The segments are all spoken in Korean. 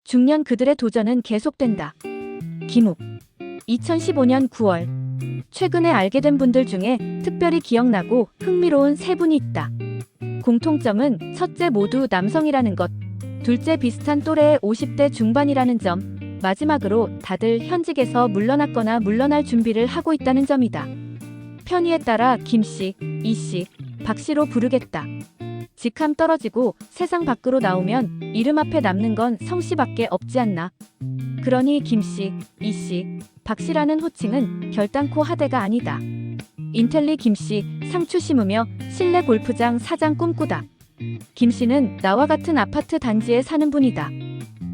중년 그들의 도전은 계속된다. 김욱 2015년 9월 최근에 알게 된 분들 중에 특별히 기억나고 흥미로운 세 분이 있다. 공통점은 첫째 모두 남성이라는 것, 둘째 비슷한 또래의 50대 중반이라는 점, 마지막으로 다들 현직에서 물러났거나 물러날 준비를 하고 있다는 점이다. 편의에 따라 김씨, 이씨, 박씨로 부르겠다. 직함 떨어지고 세상 밖으로 나오면 이름 앞에 남는 건 성씨밖에 없지 않나. 그러니 김씨, 이씨, 박씨라는 호칭은 결단코 하대가 아니다. 인텔리 김씨, 상추 심으며 실내 골프장 사장 꿈꾸다. 김씨는 나와 같은 아파트 단지에 사는 분이다.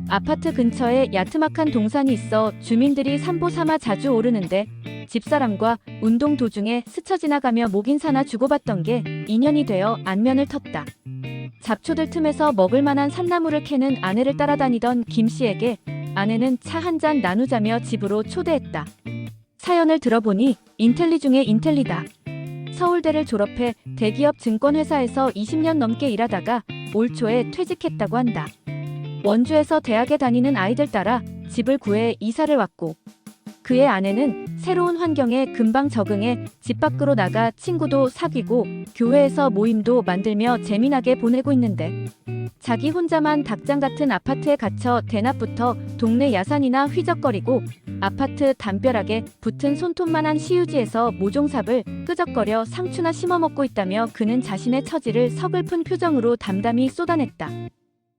아파트 근처에 야트막한 동산이 있어 주민들이 산보 삼아 자주 오르는데 집사람과 운동 도중에 스쳐 지나가며 목인사나 주고받던 게 인연이 되어 안면을 텄다. 잡초들 틈에서 먹을 만한 산나물을 캐는 아내를 따라다니던 김씨에게 아내는 차 한 잔 나누자며 집으로 초대했다. 사연을 들어보니 인텔리 중에 인텔리다. 서울대를 졸업해 대기업 증권회사에서 20년 넘게 일하다가 올 초에 퇴직했다고 한다. 원주에서 대학에 다니는 아이들 따라 집을 구해 이사를 왔고 그의 아내는 새로운 환경에 금방 적응해 집 밖으로 나가 친구도 사귀고 교회에서 모임도 만들며 재미나게 보내고 있는데 자기 혼자만 닭장 같은 아파트에 갇혀 대낮부터 동네 야산이나 휘적거리고 아파트 담벼락에 붙은 손톱만한 시유지에서 모종삽을 끄적거려 상추나 심어먹고 있다며 그는 자신의 처지를 서글픈 표정으로 담담히 쏟아냈다.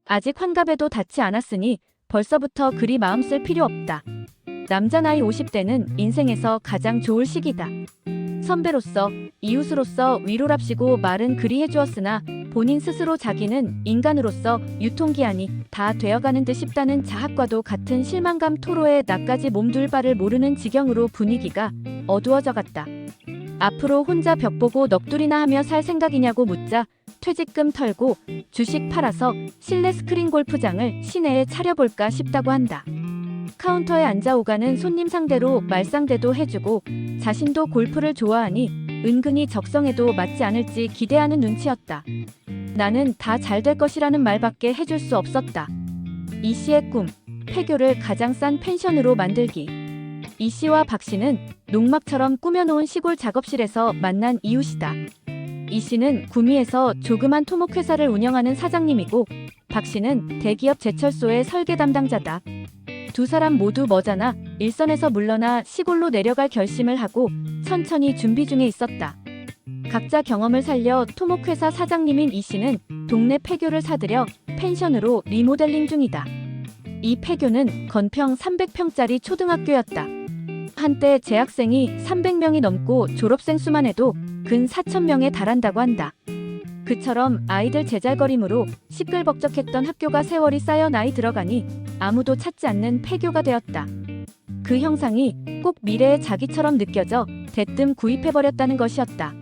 아직 환갑에도 닿지 않았으니 벌써부터 그리 마음 쓸 필요 없다. 남자 나이 50대는 인생에서 가장 좋을 시기다. 선배로서 이웃으로서 위로랍시고 말은 그리 해주었으나 본인 스스로 자기는 인간으로서 유통기한이 다 되어가는 듯 싶다는 자학과도 같은 실망감 토로에 나까지 몸둘 바를 모르는 지경으로 분위기가 어두워져갔다. 앞으로 혼자 벽 보고 넋두리나 하며 살 생각이냐고 묻자 퇴직금 털고 주식 팔아서 실내 스크린 골프장을 시내에 차려볼까 싶다고 한다. 카운터에 앉아 오가는 손님 상대로 말상대도 해주고 자신도 골프를 좋아하니 은근히 적성에도 맞지 않을지 기대하는 눈치였다. 나는 다 잘 될 것이라는 말밖에 해줄 수 없었다. 이 씨의 꿈, 폐교를 가장 싼 펜션으로 만들기. 이 씨와 박 씨는 농막처럼 꾸며놓은 시골 작업실에서 만난 이웃이다. 이 씨는 구미에서 조그만 토목회사를 운영하는 사장님이고 박 씨는 대기업 제철소의 설계 담당자다. 두 사람 모두 머지않아 일선에서 물러나 시골로 내려갈 결심을 하고 천천히 준비 중에 있었다. 각자 경험을 살려 토목회사 사장님인 이 씨는 동네 폐교를 사들여 펜션으로 리모델링 중이다. 이 폐교는 건평 300평짜리 초등학교였다. 한때 재학생이 300명이 넘고 졸업생 수만 해도 근 4,000명에 달한다고 한다. 그처럼 아이들 제잘거림으로 시끌벅적했던 학교가 세월이 쌓여 나이 들어가니 아무도 찾지 않는 폐교가 되었다. 그 형상이 꼭 미래의 자기처럼 느껴져 대뜸 구입해버렸다는 것이었다.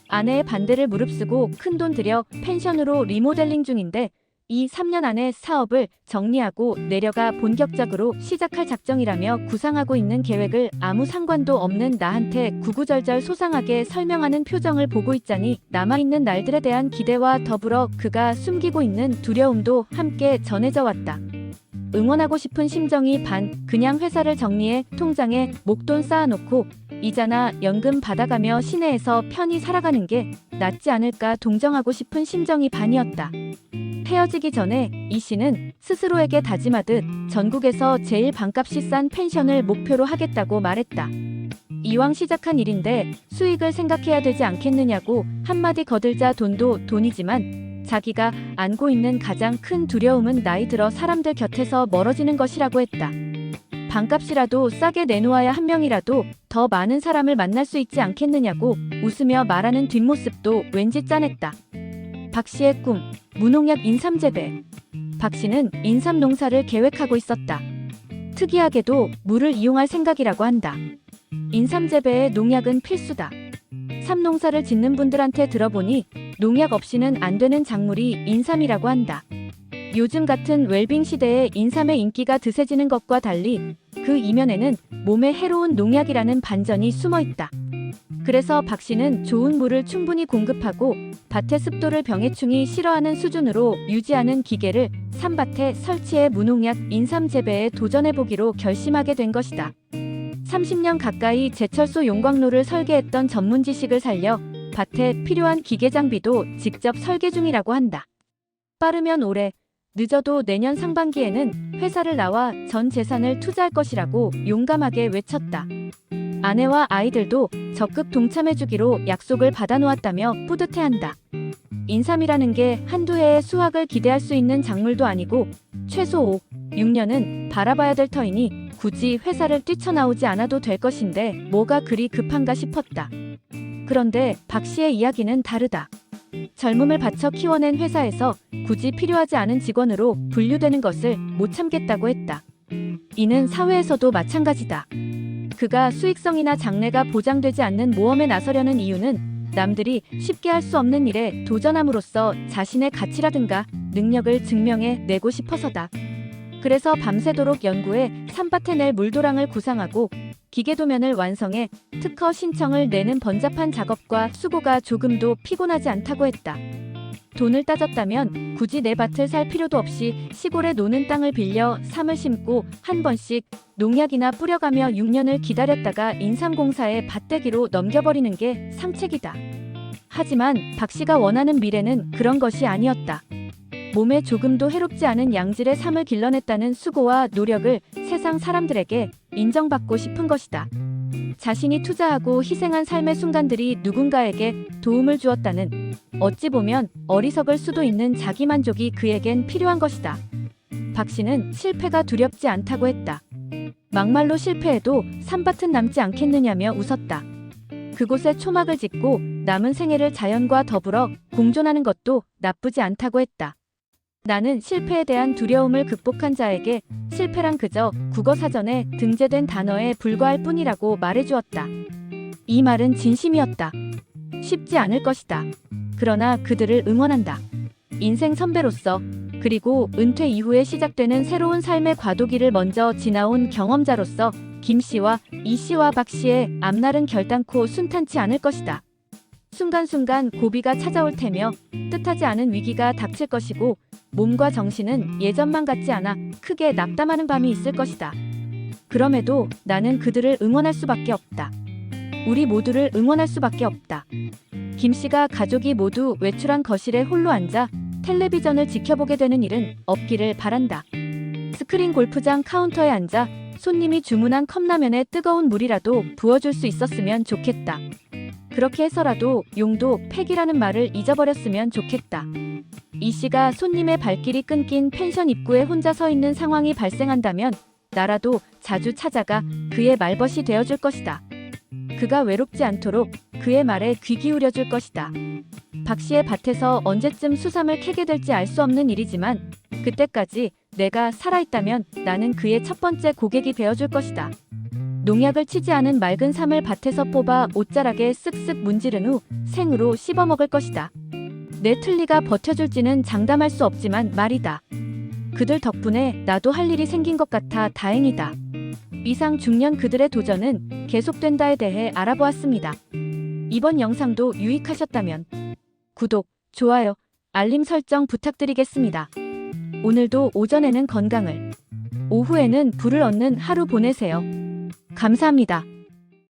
아내의 반대를 무릅쓰고 큰돈 들여 펜션으로 리모델링 중인데 이 3년 안에 사업을 정리하고 내려가 본격적으로 시작할 작정이라며 구상하고 있는 계획을 아무 상관도 없는 나한테 구구절절 소상하게 설명하는 표정을 보고 있자니 남아있는 날들에 대한 기대와 더불어 그가 숨기고 있는 두려움도 함께 전해져 왔다. 응원하고 싶은 심정이 반, 그냥 회사를 정리해 통장에 목돈 쌓아놓고 이자나 연금 받아가며 시내에서 편히 살아가는 게 낫지 않을까 동정하고 싶은 심정이 반이었다. 헤어지기 전에 이 씨는 스스로에게 다짐하듯 전국에서 제일 방값이 싼 펜션을 목표로 하겠다고 말했다. 이왕 시작한 일인데 수익을 생각해야 되지 않겠느냐고 한마디 거들자 돈도 돈이지만 자기가 안고 있는 가장 큰 두려움은 나이 들어 사람들 곁에서 멀어지는 것이라고 했다. 방값이라도 싸게 내놓아야 한 명이라도 더 많은 사람을 만날 수 있지 않겠느냐고 웃으며 말하는 뒷모습도 왠지 짠했다. 박 씨의 꿈, 무농약 인삼 재배. 박 씨는 인삼 농사를 계획하고 있었다. 특이하게도 물을 이용할 생각이라고 한다. 인삼 재배에 농약은 필수다. 삼 농사를 짓는 분들한테 들어보니 농약 없이는 안 되는 작물이 인삼이라고 한다. 요즘 같은 웰빙 시대에 인삼의 인기가 드세지는 것과 달리 그 이면에는 몸에 해로운 농약이라는 반전이 숨어 있다. 그래서 박 씨는 좋은 물을 충분히 공급하고 밭의 습도를 병해충이 싫어하는 수준으로 유지하는 기계를 산밭에 설치해 무농약 인삼 재배에 도전해보기로 결심하게 된 것이다. 30년 가까이 제철소 용광로를 설계했던 전문 지식을 살려 밭에 필요한 기계 장비도 직접 설계 중이라고 한다. 빠르면 올해, 늦어도 내년 상반기에는 회사를 나와 전 재산을 투자할 것이라고 용감하게 외쳤다. 아내와 아이들도 적극 동참해주기로 약속을 받아놓았다며 뿌듯해한다. 인삼이라는 게 한두 해의 수확을 기대할 수 있는 작물도 아니고 최소 5, 6년은 바라봐야 될 터이니 굳이 회사를 뛰쳐나오지 않아도 될 것인데 뭐가 그리 급한가 싶었다. 그런데 박 씨의 이야기는 다르다. 젊음을 바쳐 키워낸 회사에서 굳이 필요하지 않은 직원으로 분류되는 것을 못 참겠다고 했다. 이는 사회에서도 마찬가지다. 그가 수익성이나 장래가 보장되지 않는 모험에 나서려는 이유는 남들이 쉽게 할 수 없는 일에 도전함으로써 자신의 가치라든가 능력을 증명해 내고 싶어서다. 그래서 밤새도록 연구해 산밭에 낼 물도랑을 구상하고 기계도면을 완성해 특허 신청을 내는 번잡한 작업과 수고가 조금도 피곤하지 않다고 했다. 돈을 따졌다면 굳이 내 밭을 살 필요도 없이 시골에 노는 땅을 빌려 삼을 심고 한 번씩 농약이나 뿌려가며 6년을 기다렸다가 인삼공사에 밭대기로 넘겨버리는 게 상책이다. 하지만 박 씨가 원하는 미래는 그런 것이 아니었다. 몸에 조금도 해롭지 않은 양질의 삶을 길러냈다는 수고와 노력을 세상 사람들에게 인정받고 싶은 것이다. 자신이 투자하고 희생한 삶의 순간들이 누군가에게 도움을 주었다는, 어찌 보면 어리석을 수도 있는 자기만족이 그에겐 필요한 것이다. 박 씨는 실패가 두렵지 않다고 했다. 막말로 실패해도 산밭은 남지 않겠느냐며 웃었다. 그곳에 초막을 짓고 남은 생애를 자연과 더불어 공존하는 것도 나쁘지 않다고 했다. 나는 실패에 대한 두려움을 극복한 자에게 실패란 그저 국어사전에 등재된 단어에 불과할 뿐이라고 말해주었다. 이 말은 진심이었다. 쉽지 않을 것이다. 그러나 그들을 응원한다. 인생 선배로서, 그리고 은퇴 이후에 시작되는 새로운 삶의 과도기를 먼저 지나온 경험자로서 김 씨와 이 씨와 박 씨의 앞날은 결단코 순탄치 않을 것이다. 순간순간 고비가 찾아올 테며 뜻하지 않은 위기가 닥칠 것이고 몸과 정신은 예전만 같지 않아 크게 낙담하는 밤이 있을 것이다. 그럼에도 나는 그들을 응원할 수밖에 없다. 우리 모두를 응원할 수밖에 없다. 김 씨가 가족이 모두 외출한 거실에 홀로 앉아 텔레비전을 지켜보게 되는 일은 없기를 바란다. 스크린 골프장 카운터에 앉아 손님이 주문한 컵라면에 뜨거운 물이라도 부어줄 수 있었으면 좋겠다. 그렇게 해서라도 용도 팩이라는 말을 잊어버렸으면 좋겠다. 이 씨가 손님의 발길이 끊긴 펜션 입구에 혼자 서 있는 상황이 발생한다면 나라도 자주 찾아가 그의 말벗이 되어줄 것이다. 그가 외롭지 않도록 그의 말에 귀 기울여줄 것이다. 박 씨의 밭에서 언제쯤 수삼을 캐게 될지 알 수 없는 일이지만 그때까지 내가 살아있다면 나는 그의 첫 번째 고객이 되어줄 것이다. 농약을 치지 않은 맑은 삼을 밭에서 뽑아 옷자락에 쓱쓱 문지른 후 생으로 씹어먹을 것이다. 내 틀니가 버텨줄지는 장담할 수 없지만 말이다. 그들 덕분에 나도 할 일이 생긴 것 같아 다행이다. 이상 중년 그들의 도전은 계속된다에 대해 알아보았습니다. 이번 영상도 유익하셨다면 구독, 좋아요, 알림 설정 부탁드리겠습니다. 오늘도 오전에는 건강을, 오후에는 부를 얻는 하루 보내세요. 감사합니다.